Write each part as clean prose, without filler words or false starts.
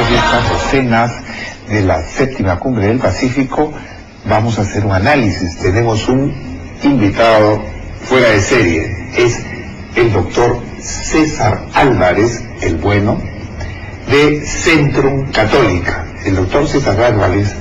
después de estas escenas de la séptima cumbre del Pacífico, vamos a hacer un análisis. Tenemos un invitado fuera de serie, es el doctor César Álvarez, el bueno, de Centrum Católica. El doctor César Álvarez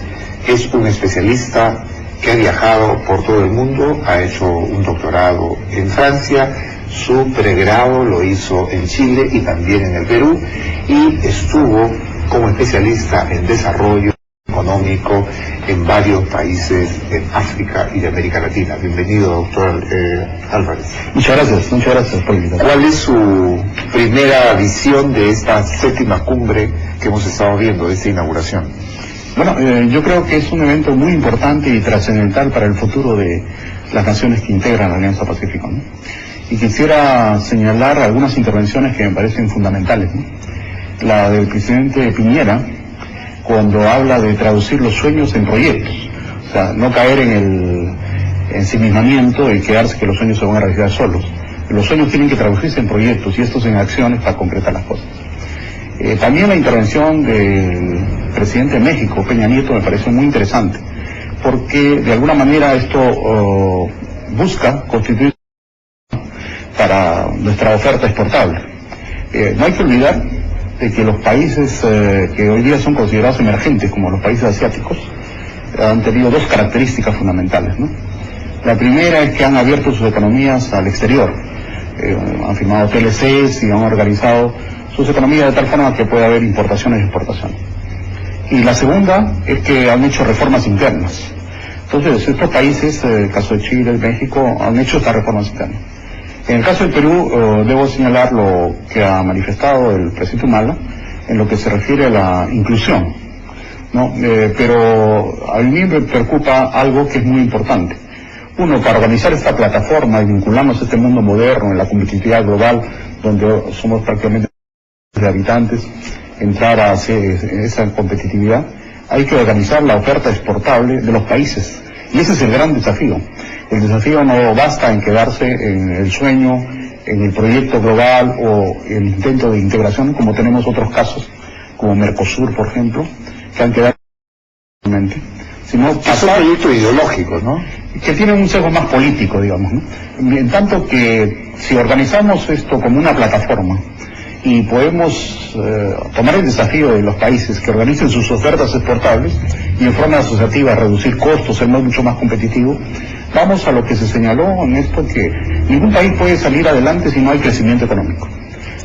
es un especialista que ha viajado por todo el mundo, ha hecho un doctorado en Francia, su pregrado lo hizo en Chile y también en el Perú, y estuvo como especialista en desarrollo económico en varios países en África y de América Latina. Bienvenido, doctor Álvarez. Muchas gracias por invitarme. ¿Cuál es su primera visión de esta séptima cumbre que hemos estado viendo, de esta inauguración? Bueno, yo creo que es un evento muy importante y trascendental para el futuro de las naciones que integran la Alianza Pacífico, ¿no? Y quisiera señalar algunas intervenciones que me parecen fundamentales, ¿no? La del presidente Piñera, cuando habla de traducir los sueños en proyectos, o sea, no caer en el ensimismamiento y quedarse que los sueños se van a realizar solos. Los sueños tienen que traducirse en proyectos y estos en acciones para concretar las cosas. También la intervención del presidente de México, Peña Nieto, me parece muy interesante, porque de alguna manera esto busca constituir para nuestra oferta exportable. No hay que olvidar de que los países que hoy día son considerados emergentes, como los países asiáticos, han tenido dos características fundamentales, ¿no? La primera es que han abierto sus economías al exterior, han firmado TLCs y han organizado sus economías de tal forma que puede haber importaciones y exportaciones. Y la segunda es que han hecho reformas internas. Entonces, estos países, el caso de Chile y México, han hecho estas reformas internas. En el caso del Perú, debo señalar lo que ha manifestado el presidente Humala en lo que se refiere a la inclusión, ¿no? Pero a mí me preocupa algo que es muy importante. Uno, para organizar esta plataforma y vincularnos a este mundo moderno, en la competitividad global, donde somos prácticamente de habitantes, entrar a esa competitividad, hay que organizar la oferta exportable de los países. Y ese es el gran desafío. El desafío no basta en quedarse en el sueño, en el proyecto global o el intento de integración, como tenemos otros casos, como Mercosur, por ejemplo, que han quedado sino es un proyecto ideológico, ¿no? Que tiene un sesgo más político, digamos, ¿no? En tanto que si organizamos esto como una plataforma y podemos tomar el desafío de los países que organicen sus ofertas exportables y en forma asociativa reducir costos, ser mucho más competitivo, vamos a lo que se señaló en esto, que ningún país puede salir adelante si no hay crecimiento económico.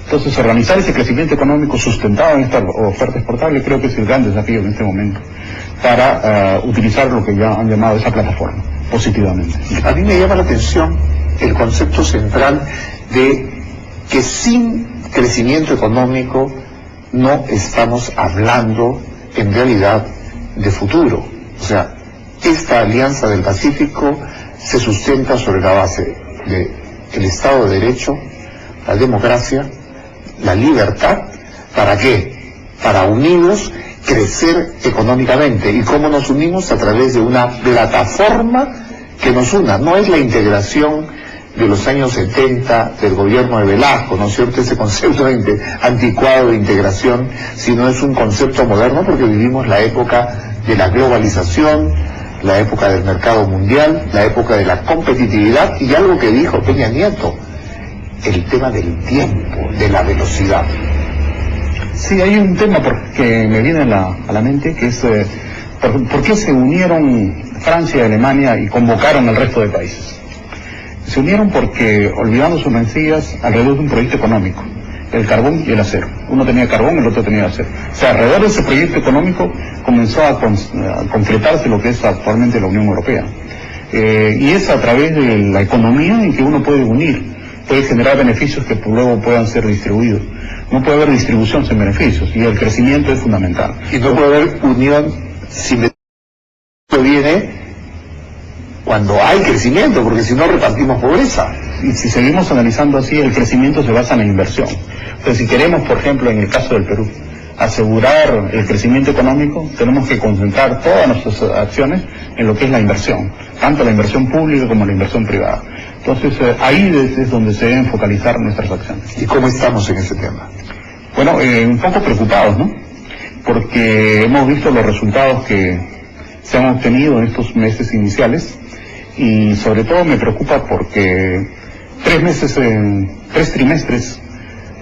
Entonces, organizar ese crecimiento económico sustentado en esta oferta exportable creo que es el gran desafío en este momento para utilizar lo que ya han llamado esa plataforma positivamente. A mí me llama la atención el concepto central de que sin crecimiento económico no estamos hablando en realidad de futuro. O sea, esta Alianza del Pacífico se sustenta sobre la base de el Estado de Derecho, la democracia, la libertad. ¿Para qué? Para unidos crecer económicamente. ¿Y cómo nos unimos? A través de una plataforma que nos una. No es la integración de los años 70 del gobierno de Velasco, ¿no es cierto?, ese concepto anticuado de integración, sino es un concepto moderno porque vivimos la época de la globalización, la época del mercado mundial, la época de la competitividad y algo que dijo Peña Nieto, el tema del tiempo, de la velocidad. Sí, hay un tema que me viene a la mente, que es ¿por qué se unieron Francia y Alemania y convocaron al resto de países? Se unieron porque, olvidando sus rencillas, alrededor de un proyecto económico, el carbón y el acero. Uno tenía carbón, el otro tenía acero. O sea, alrededor de ese proyecto económico comenzó a concretarse lo que es actualmente la Unión Europea. Y es a través de la economía en que uno puede unir, puede generar beneficios que luego puedan ser distribuidos. No puede haber distribución sin beneficios, y el crecimiento es fundamental. Y no puede haber unión sin beneficio, viene cuando hay crecimiento, porque si no repartimos pobreza. Y si seguimos analizando así, el crecimiento se basa en la inversión. Entonces, si queremos, por ejemplo, en el caso del Perú, asegurar el crecimiento económico, tenemos que concentrar todas nuestras acciones en lo que es la inversión, tanto la inversión pública como la inversión privada. Entonces, ahí es donde se deben focalizar nuestras acciones. ¿Y cómo estamos en ese tema? Bueno, un poco preocupados, ¿no? porque hemos visto los resultados que se han obtenido en estos meses iniciales, y sobre todo me preocupa porque 3 trimestres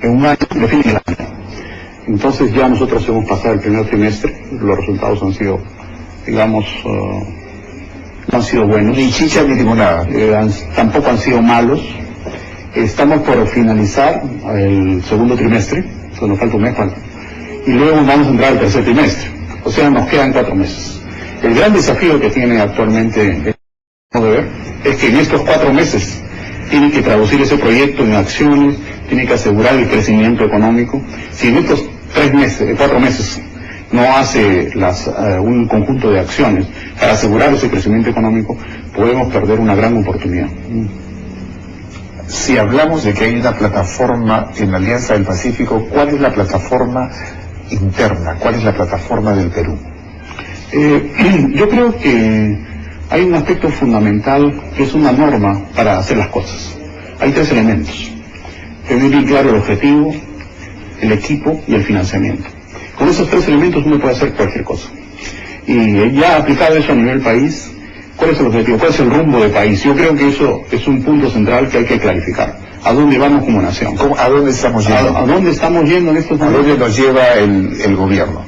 en un año definen el año. Entonces ya nosotros hemos pasado el primer trimestre, los resultados han sido, digamos, no han sido buenos. Ni chicha ni limonada. Tampoco han sido malos. Estamos por finalizar el segundo trimestre, nos falta un mes, y luego vamos a entrar al tercer trimestre. O sea, nos quedan 4 meses. El gran desafío que tiene actualmente el deber es que en estos 4 meses tiene que traducir ese proyecto en acciones, tiene que asegurar el crecimiento económico. Si en estos 4 meses no hace un conjunto de acciones para asegurar ese crecimiento económico, podemos perder una gran oportunidad. Si hablamos de que hay una plataforma en la Alianza del Pacífico, ¿cuál es la plataforma interna? ¿Cuál es la plataforma del Perú? Yo creo que hay un aspecto fundamental que es una norma para hacer las cosas. Hay 3 elementos. Tener bien claro el objetivo, el equipo y el financiamiento. Con esos 3 elementos uno puede hacer cualquier cosa. Y ya aplicado eso a nivel país, ¿cuál es el objetivo? ¿Cuál es el rumbo de país? Yo creo que eso es un punto central que hay que clarificar. ¿A dónde vamos como nación? ¿A dónde estamos yendo? ¿A dónde estamos yendo en estos momentos? ¿A dónde nos lleva el gobierno?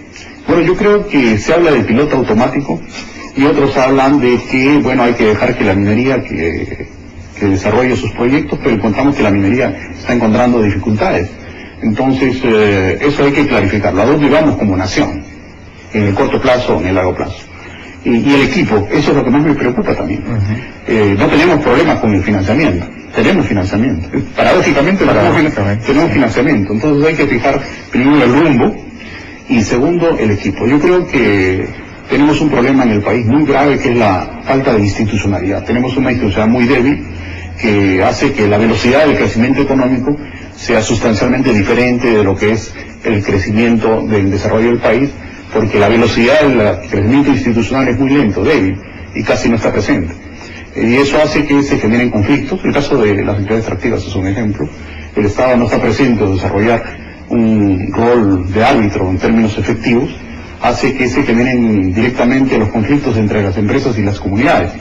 Bueno, yo creo que se habla de piloto automático y otros hablan de que, bueno, hay que dejar que la minería que desarrolle sus proyectos, pero encontramos que la minería está encontrando dificultades. Entonces, eso hay que clarificarlo. ¿A dónde vamos como nación? En el corto plazo o en el largo plazo. Y el equipo, eso es lo que más me preocupa también. No tenemos problemas con el financiamiento, tenemos financiamiento. Paradójicamente tenemos financiamiento. Entonces hay que fijar primero el rumbo y segundo el equipo. Yo creo que tenemos un problema en el país muy grave, que es la falta de institucionalidad. Tenemos una institucionalidad muy débil que hace que la velocidad del crecimiento económico sea sustancialmente diferente de lo que es el crecimiento del desarrollo del país, porque la velocidad del crecimiento institucional es muy lento, débil, y casi no está presente. Y eso hace que se generen conflictos. El caso de las entidades extractivas es un ejemplo. El Estado no está presente en desarrollar un rol de árbitro en términos efectivos, hace que se generen directamente los conflictos entre las empresas y las comunidades,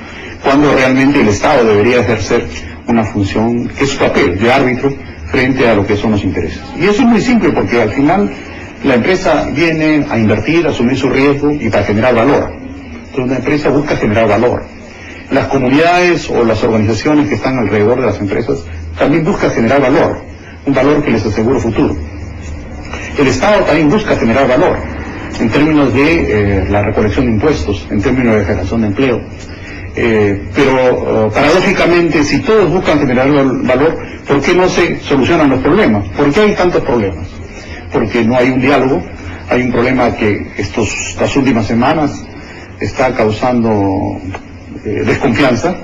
cuando realmente el Estado debería ejercer una función que es su papel de árbitro frente a lo que son los intereses. Y eso es muy simple, porque al final la empresa viene a invertir, a asumir su riesgo y para generar valor. Entonces una empresa busca generar valor. Las comunidades o las organizaciones que están alrededor de las empresas también buscan generar valor, un valor que les asegure futuro. El Estado también busca generar valor en términos de la recolección de impuestos, en términos de generación de empleo. Pero paradójicamente, si todos buscan generar valor, ¿por qué no se solucionan los problemas? ¿Por qué hay tantos problemas? Porque no hay un diálogo. Hay un problema que estas últimas semanas está causando desconfianza,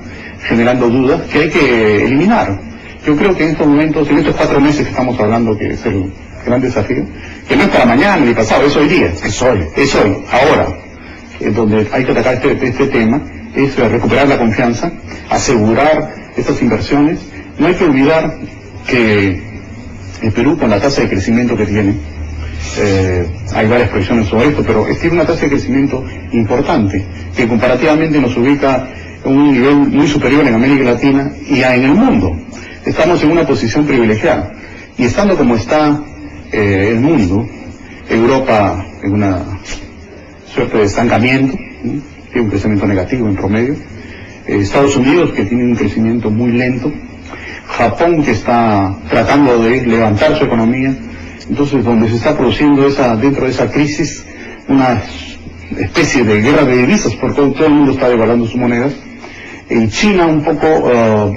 generando dudas, que hay que eliminar. Yo creo que en estos momentos, en estos 4 meses que estamos hablando, que es el gran desafío, que no es para mañana ni pasado, es hoy día, es hoy, ahora, donde hay que atacar este tema, es recuperar la confianza, asegurar estas inversiones. No hay que olvidar que el Perú, con la tasa de crecimiento que tiene, hay varias proyecciones sobre esto, pero tiene una tasa de crecimiento importante, que comparativamente nos ubica en un nivel muy superior en América Latina y en el mundo. Estamos en una posición privilegiada. Y estando como está el mundo, Europa en una suerte de estancamiento, ¿no? Tiene un crecimiento negativo en promedio, Estados Unidos, que tiene un crecimiento muy lento, Japón, que está tratando de levantar su economía. Entonces, donde se está produciendo dentro de esa crisis una especie de guerra de divisas, porque todo el mundo está devaluando sus monedas. En China un poco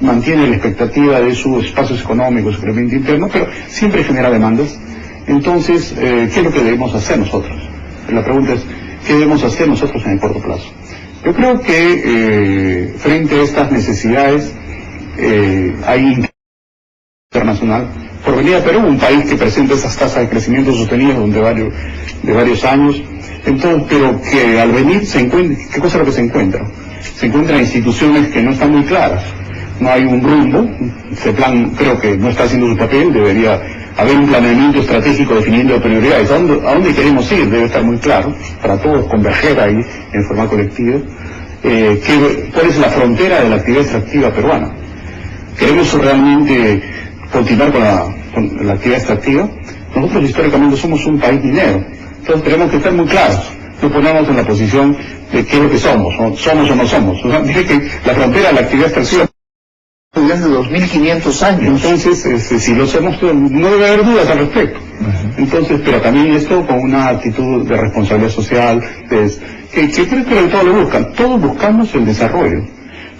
mantiene la expectativa de sus espacios económicos, su crecimiento interno, pero siempre genera demandas. Entonces, ¿qué es lo que debemos hacer nosotros? La pregunta es, ¿qué debemos hacer nosotros en el corto plazo? Yo creo que frente a estas necesidades hay internacional, por venir a Perú, un país que presenta esas tasas de crecimiento sostenidas de varios años, entonces, pero que al venir se encuentra, ¿qué cosa es lo que se encuentra? Se encuentran instituciones que no están muy claras. no hay un rumbo. Ese plan creo que no está haciendo su papel, debería haber un planeamiento estratégico definiendo prioridades. ¿A dónde queremos ir? Debe estar muy claro, para todos converger ahí en forma colectiva. ¿Cuál es la frontera de la actividad extractiva peruana? ¿Queremos realmente continuar con la actividad extractiva? Nosotros históricamente somos un país minero, entonces tenemos que estar muy claros, no ponernos en la posición de qué es lo que somos o no somos. O sea, dije que la frontera de la actividad extractiva desde hace 2500 años. Entonces, si lo somos, no debe haber dudas al respecto. Entonces, pero también esto con una actitud de responsabilidad social, que creo que todos lo buscan. Todos buscamos el desarrollo,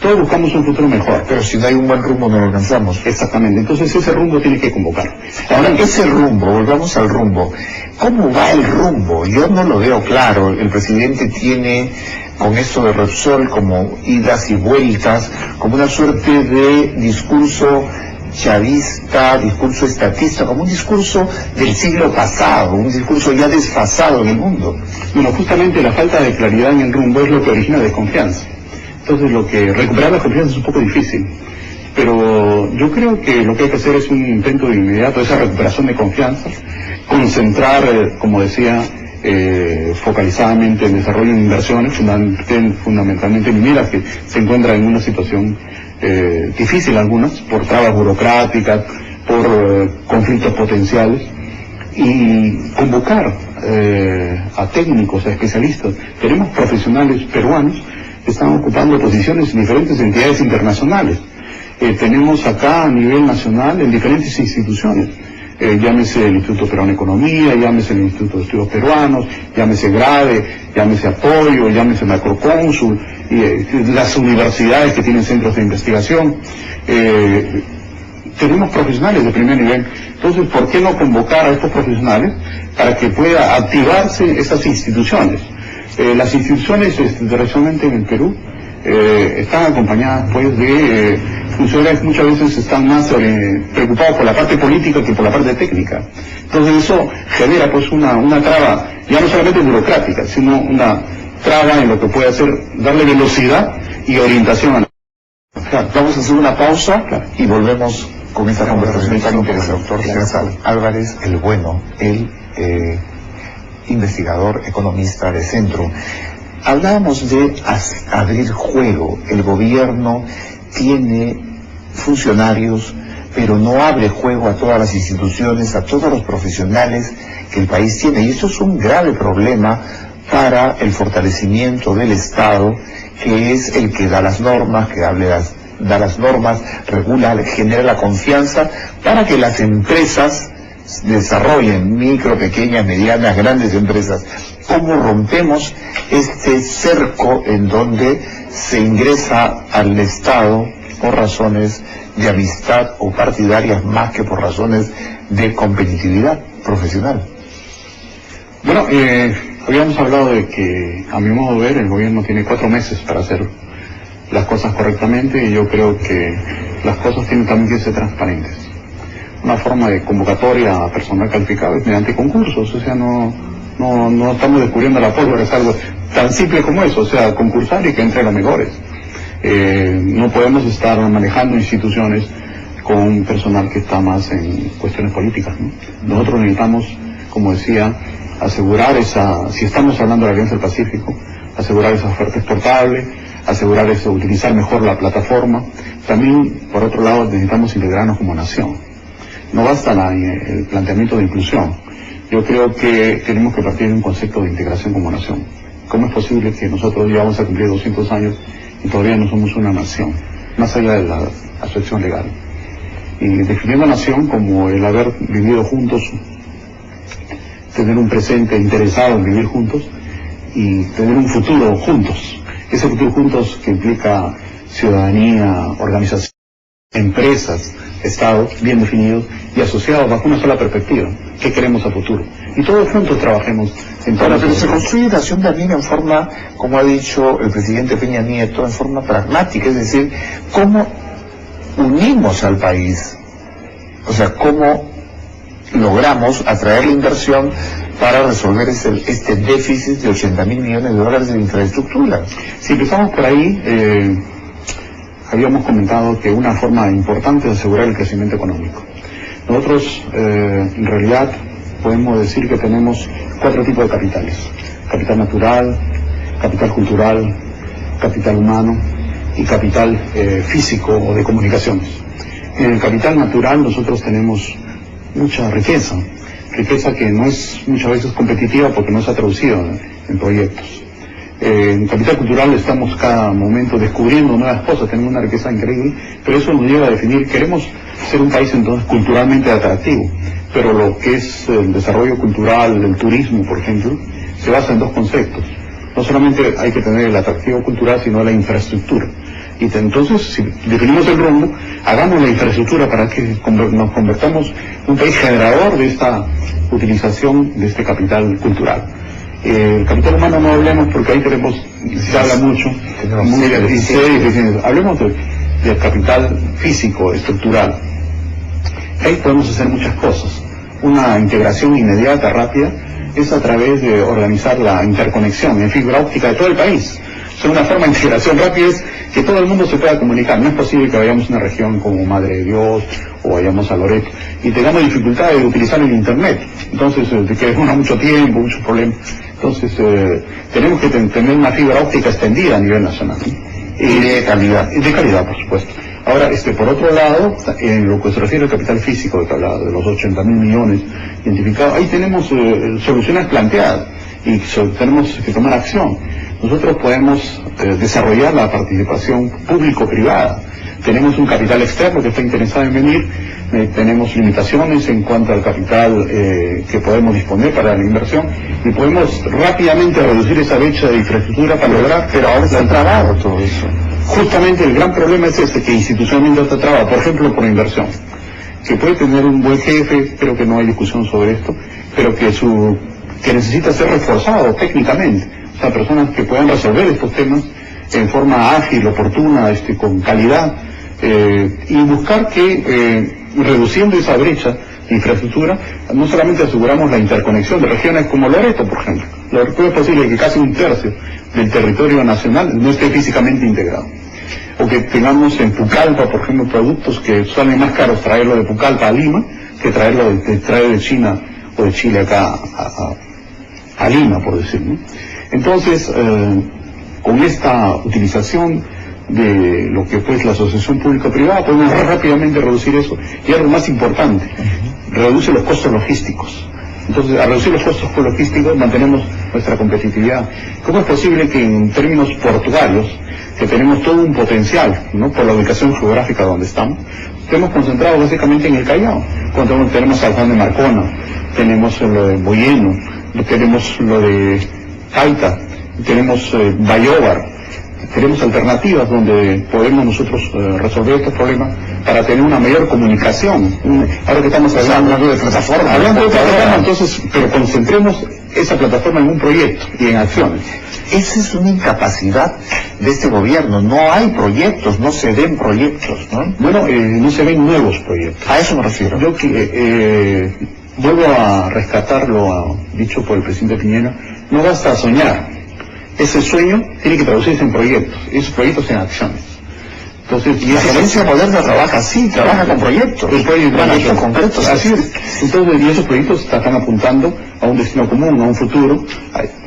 todos buscamos un futuro mejor. Pero si no hay un buen rumbo no lo alcanzamos. Exactamente, entonces ese rumbo tiene que convocar. Ahora, ese rumbo, volvamos al rumbo. ¿Cómo va el rumbo? Yo no lo veo claro. El presidente tiene, con esto de Repsol, como idas y vueltas, como una suerte de discurso chavista, discurso estatista, como un discurso del siglo pasado, un discurso ya desfasado en el mundo. Bueno, justamente la falta de claridad en el rumbo es lo que origina desconfianza. Entonces recuperar la confianza es un poco difícil, pero yo creo que lo que hay que hacer es un intento de inmediato de esa recuperación de confianza, concentrar, como decía, focalizadamente el desarrollo de inversiones, fundamentalmente mineras, que se encuentran en una situación difícil algunas, por trabas burocráticas, por conflictos potenciales, y convocar a técnicos, a especialistas. Tenemos profesionales peruanos que están ocupando posiciones en diferentes entidades internacionales. Tenemos acá a nivel nacional en diferentes instituciones. Llámese el Instituto Peruano de Economía, llámese el Instituto de Estudios Peruanos, llámese GRADE, llámese Apoyo, llámese Macrocónsul, las universidades que tienen centros de investigación. Tenemos profesionales de primer nivel. Entonces, ¿por qué no convocar a estos profesionales para que pueda activarse esas instituciones? Las instituciones tradicionalmente en el Perú están acompañadas pues de funcionarios que muchas veces están más preocupados por la parte política que por la parte técnica. Entonces eso genera pues una traba, ya no solamente burocrática, sino una traba en lo que puede hacer, darle velocidad y orientación a la... Claro, vamos a hacer una pausa y volvemos con esta conversación tan interesante. Doctor César Álvarez, el bueno, el investigador, economista de Centro. Hablábamos de abrir juego. El gobierno tiene funcionarios, pero no abre juego a todas las instituciones, a todos los profesionales que el país tiene. Y eso es un grave problema para el fortalecimiento del Estado, que es el que da las normas, da las normas, regula, genera la confianza para que las empresas desarrollen, micro, pequeñas, medianas, grandes empresas. ¿Cómo rompemos este cerco en donde se ingresa al Estado por razones de amistad o partidarias más que por razones de competitividad profesional? Bueno, habíamos hablado de que, a mi modo de ver, el gobierno tiene 4 meses para hacer las cosas correctamente, y yo creo que las cosas tienen también que ser transparentes. Una forma de convocatoria a personal calificado es mediante concursos, o sea, no estamos descubriendo la pólvora, es algo tan simple como eso, o sea, concursar y que entre los mejores. No podemos estar manejando instituciones con un personal que está más en cuestiones políticas, ¿no? Nosotros necesitamos, como decía, asegurar si estamos hablando de la Alianza del Pacífico, asegurar esa oferta exportable, asegurar utilizar mejor la plataforma. También, por otro lado, necesitamos integrarnos como nación. No basta el planteamiento de inclusión. Yo creo que tenemos que partir de un concepto de integración como nación. ¿Cómo es posible que nosotros ya vamos a cumplir 200 años y todavía no somos una nación, más allá de la acepción legal? Y definiendo nación como el haber vivido juntos, tener un presente interesado en vivir juntos y tener un futuro juntos. Ese futuro juntos que implica ciudadanía, organización, empresas, Estados bien definidos y asociados bajo una sola perspectiva. ¿Qué queremos a futuro? Y todos juntos trabajemos en todas las... Pero se construye nación también en forma, como ha dicho el presidente Peña Nieto, en forma pragmática, es decir, cómo unimos al país, o sea, cómo logramos atraer la inversión para resolver este déficit de $80.000 millones de infraestructura. Si empezamos por ahí, habíamos comentado que una forma importante de asegurar el crecimiento económico. Nosotros, en realidad, podemos decir que tenemos 4 tipos de capitales: capital natural, capital cultural, capital humano y capital físico o de comunicaciones. En el capital natural nosotros tenemos mucha riqueza que no es muchas veces competitiva porque no se ha traducido en proyectos. En capital cultural estamos cada momento descubriendo nuevas cosas, tenemos una riqueza increíble, pero eso nos lleva a definir, queremos ser un país entonces culturalmente atractivo, pero lo que es el desarrollo cultural, el turismo, por ejemplo, se basa en 2 conceptos. No solamente hay que tener el atractivo cultural, sino la infraestructura. Y entonces, si definimos el rumbo, hagamos la infraestructura para que nos convertamos en un país generador de esta utilización de este capital cultural. El capital humano no hablemos porque ahí se habla mucho, hablemos del capital físico, estructural. Ahí podemos hacer muchas cosas. Una integración inmediata, rápida, es a través de organizar la interconexión en fibra óptica de todo el país. O sea, una forma de integración rápida es que todo el mundo se pueda comunicar. No es posible que vayamos a una región como Madre de Dios o vayamos a Loreto y tengamos dificultades de utilizar el Internet. Entonces, que demora mucho tiempo, muchos problemas. Entonces, tenemos que tener una fibra óptica extendida a nivel nacional. Y de calidad. Y de calidad, por supuesto. Ahora, por otro lado, en lo que se refiere al capital físico, de que hablaba de los 80.000 millones identificados, ahí tenemos soluciones planteadas y tenemos que tomar acción. Nosotros podemos desarrollar la participación público-privada. Tenemos un capital externo que está interesado en venir, tenemos limitaciones en cuanto al capital que podemos disponer para la inversión y podemos rápidamente reducir esa brecha de infraestructura para lograr, pero ahora está trabado todo eso. Justamente el gran problema es que institucionalmente está trabado, por ejemplo, por inversión, que puede tener un buen jefe, creo que no hay discusión sobre esto, pero que necesita ser reforzado técnicamente. O sea, personas que puedan resolver estos temas en forma ágil, oportuna, con calidad, y buscar que, reduciendo esa brecha de infraestructura, no solamente aseguramos la interconexión de regiones como Loreto, por ejemplo. Loreto es posible que casi 1/3 del territorio nacional no esté físicamente integrado. O que tengamos en Pucallpa, por ejemplo, productos que salen más caros traerlo de Pucallpa a Lima que traer de China o de Chile acá a Lima, por decirlo. Entonces, con esta utilización de lo que fue la asociación público-privada, podemos rápidamente reducir eso. Y algo más importante, reduce los costos logísticos. Entonces, al reducir los costos logísticos, mantenemos nuestra competitividad. ¿Cómo es posible que en términos portuarios, que tenemos todo un potencial, ¿no?, por la ubicación geográfica donde estamos, estemos concentrados básicamente en el Callao? Cuando tenemos San Juan de Marcona, tenemos lo de Boyeno, tenemos lo de Caita, tenemos Bayóvar, tenemos alternativas donde podemos nosotros resolver estos problemas para tener una mayor comunicación. Ahora que estamos hablando de plataforma, entonces, pero concentremos esa plataforma en un proyecto y en acciones. Esa es una incapacidad de este gobierno. No hay proyectos, no se ven proyectos, ¿no? Bueno, no se ven nuevos proyectos. A eso me refiero. Yo vuelvo a rescatar lo dicho por el presidente Piñera. No basta soñar. Ese sueño tiene que traducirse en proyectos, esos proyectos en acciones. Entonces, y la gerencia moderna trabaja así, trabaja con proyectos. Proyectos concretos. Así es. Entonces, y esos proyectos están apuntando a un destino común, a un futuro.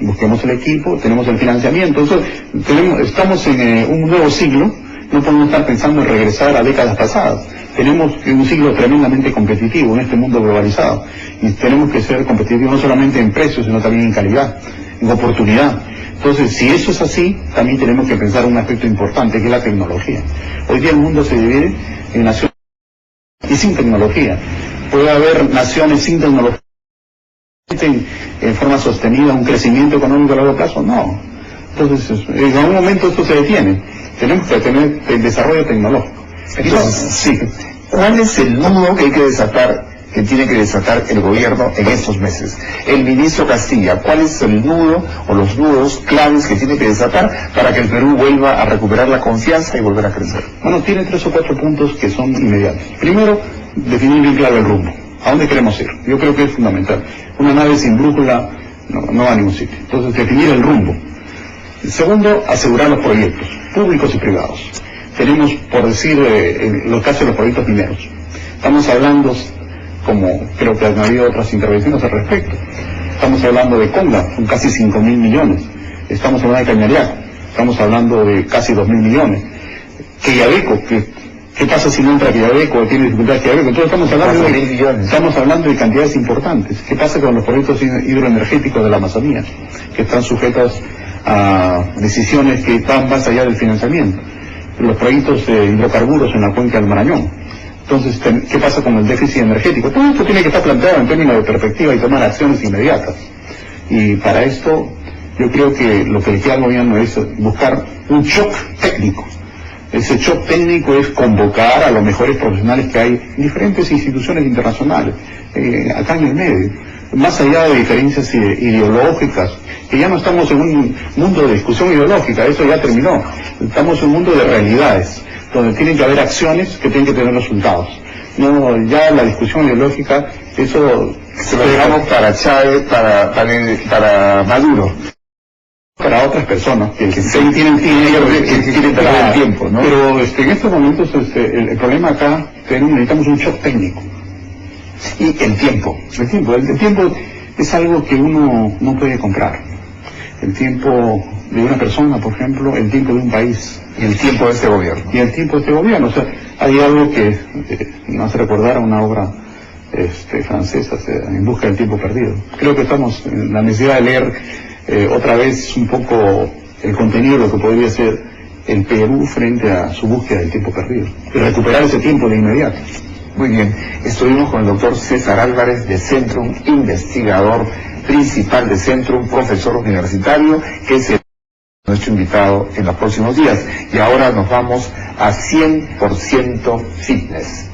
Busquemos el equipo, tenemos el financiamiento. Entonces, estamos en un nuevo siglo. No podemos estar pensando en regresar a décadas pasadas. Tenemos un siglo tremendamente competitivo en este mundo globalizado. Y tenemos que ser competitivos no solamente en precios, sino también en calidad, en oportunidad. Entonces, si eso es así, también tenemos que pensar un aspecto importante, que es la tecnología. Hoy día el mundo se divide en naciones y sin tecnología. Puede haber naciones sin tecnología en forma sostenida, un crecimiento económico a largo plazo, no. Entonces, en algún momento esto se detiene. Tenemos que tener el desarrollo tecnológico. Entonces, sí. ¿Cuál es el nudo que hay que desatar, que tiene que desatar el gobierno en estos meses? El ministro Castilla, ¿cuál es el nudo o los nudos claves que tiene que desatar para que el Perú vuelva a recuperar la confianza y volver a crecer? Bueno, tiene 3 o 4 puntos que son inmediatos. Primero, definir bien claro el rumbo. ¿A dónde queremos ir? Yo creo que es fundamental. Una nave sin brújula no va a ningún sitio. Entonces, definir el rumbo. Segundo, asegurar los proyectos, públicos y privados. tenemos, por decir, los casos de los proyectos mineros. Estamos hablando, como creo que han habido otras intervenciones al respecto, estamos hablando de Conga, con casi 5.000 millones. Estamos hablando de Cañariaco, estamos hablando de casi 2.000 millones. Quellaveco, ¿qué pasa si no entra Quellaveco o tiene dificultades Quellaveco? Entonces estamos hablando de cantidades importantes. ¿Qué pasa con los proyectos hidroenergéticos de la Amazonía, que están sujetos a decisiones que van más allá del financiamiento? Los proyectos de hidrocarburos en la cuenca del Marañón. Entonces, ¿qué pasa con el déficit energético? Todo esto tiene que estar planteado en términos de perspectiva y tomar acciones inmediatas. Y para esto, yo creo que lo que le queda al gobierno es buscar un shock técnico. Ese shock técnico es convocar a los mejores profesionales que hay en diferentes instituciones internacionales, acá en el medio, más allá de diferencias ideológicas, que ya no estamos en un mundo de discusión ideológica, eso ya terminó. Estamos en un mundo de realidades, donde tienen que haber acciones que tienen que tener resultados. No, ya la discusión ideológica, eso se lo dejamos para Chávez, para Maduro. Para otras personas que tienen perder el tiempo, ¿no? Pero en estos momentos el problema acá, necesitamos un shock técnico. Y el tiempo es algo que uno no puede comprar. El tiempo de una persona, por ejemplo, el tiempo de un país. Y el tiempo de este gobierno. Y el tiempo de este gobierno. O sea, hay algo que nos hace recordar a una obra francesa, En busca del tiempo perdido. Creo que estamos en la necesidad de leer otra vez un poco el contenido de lo que podría ser el Perú frente a su búsqueda del tiempo perdido. Y recuperar ese tiempo de inmediato. Muy bien, estuvimos con el doctor César Álvarez de Centrum, investigador principal de Centrum, profesor universitario, que es nuestro invitado en los próximos días. Y ahora nos vamos a 100% Fitness.